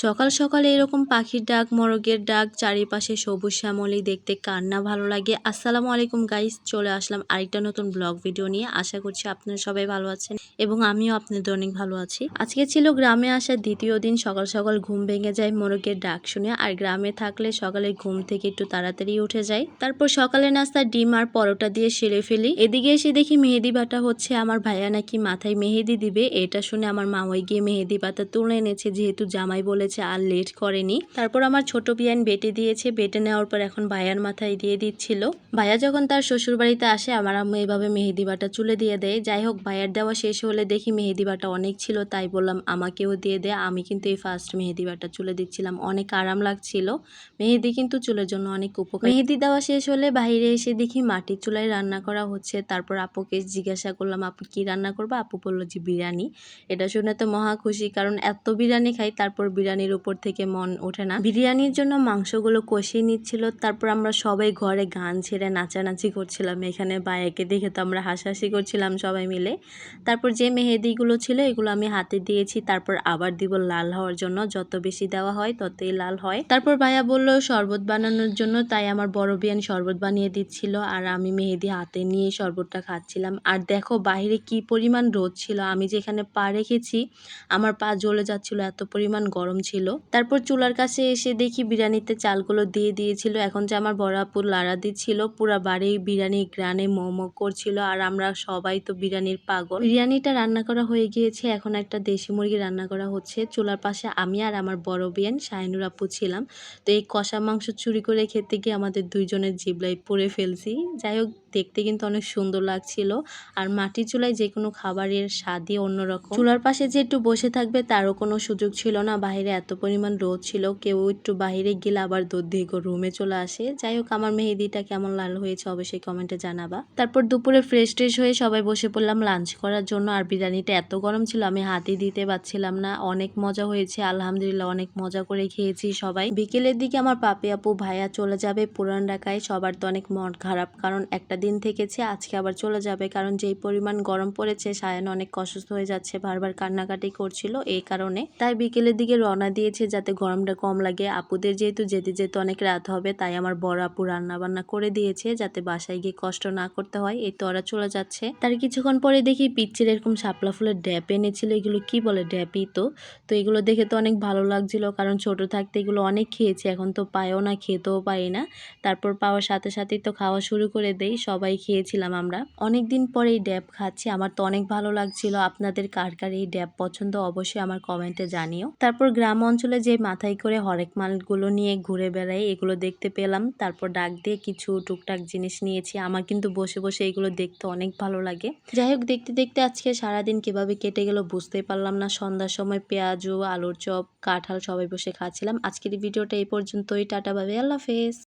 সকাল সকালে এরকম পাখির ডাক, মোরগের ডাক, চারিপাশে সবুজ শ্যামলি দেখতে কার না ভালো লাগে। আসসালামু আলাইকুম গাইস, চলে আসলাম আরেকটা নতুন ব্লগ ভিডিও নিয়ে। আশা করছি আপনারা সবাই ভালো আছেন এবং আমিও আপনাদের অনেক ভালো আছি। আজকে ছিল গ্রামে আসার দ্বিতীয় দিন। সকাল সকাল ঘুম ভেঙে যায় মোরগের ডাক শুনে। আর গ্রামে থাকলে সকালে ঘুম থেকে একটু তাড়াতাড়ি উঠে যায়। তারপর সকালে নাস্তা ডিম আর পরোটা দিয়ে সেরে ফেলি। এদিকে এসে দেখি মেহেদি বাটা হচ্ছে। আমার ভাইয়া নাকি মাথায় মেহেদি দিবে, এটা শুনে আমার মামাই গিয়ে মেহেদি পাতা তুলে এনেছে, যেহেতু জামাই বলেছে আর লেট করেনি। তারপর আমার ছোট বিয়ান বেটে দিয়েছে। বেটে নেওয়ার পর এখন ভাইয়ার মাথায় দিয়ে দিচ্ছিল। ভাইয়া যখন তার শ্বশুর বাড়িতে আসে, আমার আম্মু এভাবে মেহেদি বাটা চুলে দিয়ে দেয়। যাই হোক, ভাইয়ার দেওয়া শেষ হলে দেখি মেহেদি বাটা অনেক ছিল, তাই বললাম আমাকেও দিয়ে দে। আমি কিন্তু এই ফার্স্ট মেহেদি বাটা চুলে দিচ্ছিলাম, অনেক আরাম লাগছিল। মেহেদি কিন্তু চুলের জন্য অনেক উপকার। মেহেদি দেওয়া শেষ হলে বাইরে এসে দেখি মাটির চুলায় রান্না করা হচ্ছে। তারপর আপুকে জিজ্ঞাসা করলাম, আপু কি রান্না করবো? আপু বললো যে বিরিয়ানি। এটা শুনে তো মহা খুশি, কারণ এত বিরিয়ানি খাই তারপর বিরিয়ানির উপর থেকে মন ওঠে না। বিরিয়ানির জন্য মাংসগুলো কষিয়ে নিচ্ছিল। তারপর আমরা সবাই ঘরে গান ছেড়ে নাচানাচি করছিলাম। এখানে ভাইয়াকে দেখে তো আমরা হাসাহাসি করছিলাম সবাই মিলে। তারপর যে মেহেদিগুলো ছিল এগুলো আমি হাতে দিয়েছি। তারপর আবার দিব লাল হওয়ার জন্য, যত বেশি দেওয়া হয় ততই লাল হয়। তারপর ভাইয়া বলল শরবত বানানোর জন্য, তাই আমার বড় বিয়ান শরবত বানিয়ে দিচ্ছিল আর আমি মেহেদি হাতে নিয়ে শরবতটা খাচ্ছিলাম। আর দেখো বাইরে কি পরিমাণ রোদ ছিল, আমি যেখানে পা রেখেছি আমার পা জ্বলে যাচ্ছিল, এত পরিমাণ গরম ছিল। তারপর চুলার কাছে এসে দেখি বিরিয়ানিতে চালগুলো দিয়ে দিয়েছিল। এখন যে আমার বড় আপু লাড়া দিচ্ছিল, পুরা বাড়ি বিরিয়ানির গ্রানে মোমো করছিল। আর আমরা সবাই তো বিরিয়ানির পাগল। বিরিয়ানিটা রান্না করা হয়ে গিয়েছে, এখন একটা দেশি মুরগি রান্না করা হচ্ছে। চুলার পাশে আমি আর আমার বড় বিয়ান শাহিনুর আপু ছিলাম। তো এই কষা মাংস চুরি করে খেতে গিয়ে আমাদের দুইজনের জিবলাই পুড়ে ফেলছি। যাই হোক, দেখতে কিন্তু অনেক সুন্দর লাগছিল। আর মাটির চুলায় যে কোনো খাবারের স্বাদই অন্যরকম। চুলার পাশে যে একটু বসে থাকবে তারও কোনো সুযোগ ছিল না, বাইরে এত পরিমাণ রোদ ছিল। কেউ একটু বাইরে গেলে আবার দৌড় দিয়ে রুমে চলে আসে। যাই হোক, আমার মেহেদিটা কেমন লাল হয়েছে অবশ্যই কমেন্টে জানাবা। তারপর দুপুরে ফ্রেশ ট্রেশ হয়ে সবাই বসে পড়লাম লাঞ্চ করার জন্য। আর বিরিয়ানিটা এত গরম ছিল আমি হাতই দিতে পারছিলাম না। অনেক মজা হয়েছে, আলহামদুলিল্লাহ অনেক মজা করে খেয়েছি সবাই। বিকেলের দিকে আমার পাপি আপু ভাইয়া চলে যাবে পুরান ঢাকায়। সবার তো অনেক মন খারাপ, কারণ একটা দিন থেকেছে, আজকে আবার চলে যাবে। কারণ যেই পরিমাণ গরম পড়েছে, সায়ান অনেক অসুস্থ হয়ে যাচ্ছে, বারবার কান্নাকাটি করছিল এই কারণে। তাই বিকেলের দিকে রওনা দিয়েছে যাতে গরমটা কম লাগে। আপুদের যেহেতু যেতে যেতে অনেক রাত হবে, তাই আমার বড় আপু রান্না বান্না করে দিয়েছে যাতে বাসায় গিয়ে কষ্ট না করতে হয়। এই তো ওরা চলে যাচ্ছে। তার কিছুক্ষণ পরে দেখি পিচ্চির এরকম শাপলা ফুলের ড্যাপ এনেছিল। এগুলো কি বলে? ড্যাপই তো। তো এগুলো দেখে তো অনেক ভালো লাগছিল, কারণ ছোট থাকতে এগুলো অনেক খেয়েছি, এখন তো পাইও না, খেতেও পারি না। তারপর পাওয়ার সাথে সাথেই তো খাওয়া শুরু করে দেই, সবাই খেয়েছিলাম আমরা। অনেকদিন পরে এই ড্যাপ খাচ্ছি, আমার তো অনেক ভালো লাগছিল। আপনাদের কার কার এই ড্যাপ পছন্দ অবশ্যই আমার কমেন্টে জানিও। তারপর গ্রাম অঞ্চলে যে মাথায় করে হরেক মালগুলো নিয়ে ঘুরে বেড়াই, এগুলো দেখতে পেলাম। তারপর ডাক দিয়ে কিছু টুকটাক জিনিস নিয়েছি। আমার কিন্তু বসে বসে এগুলো দেখতে অনেক ভালো লাগে। যাই হোক, দেখতে দেখতে আজকে সারাদিন কিভাবে কেটে গেল বুঝতেই পারলাম না। সন্ধ্যার সময় পেঁয়াজু, আলুর চপ, কাঁঠাল সবাই বসে খাচ্ছিলাম। আজকের ভিডিওটা এই পর্যন্তই। টাটা, বাই বাই, আল্লাহ হাফেজ।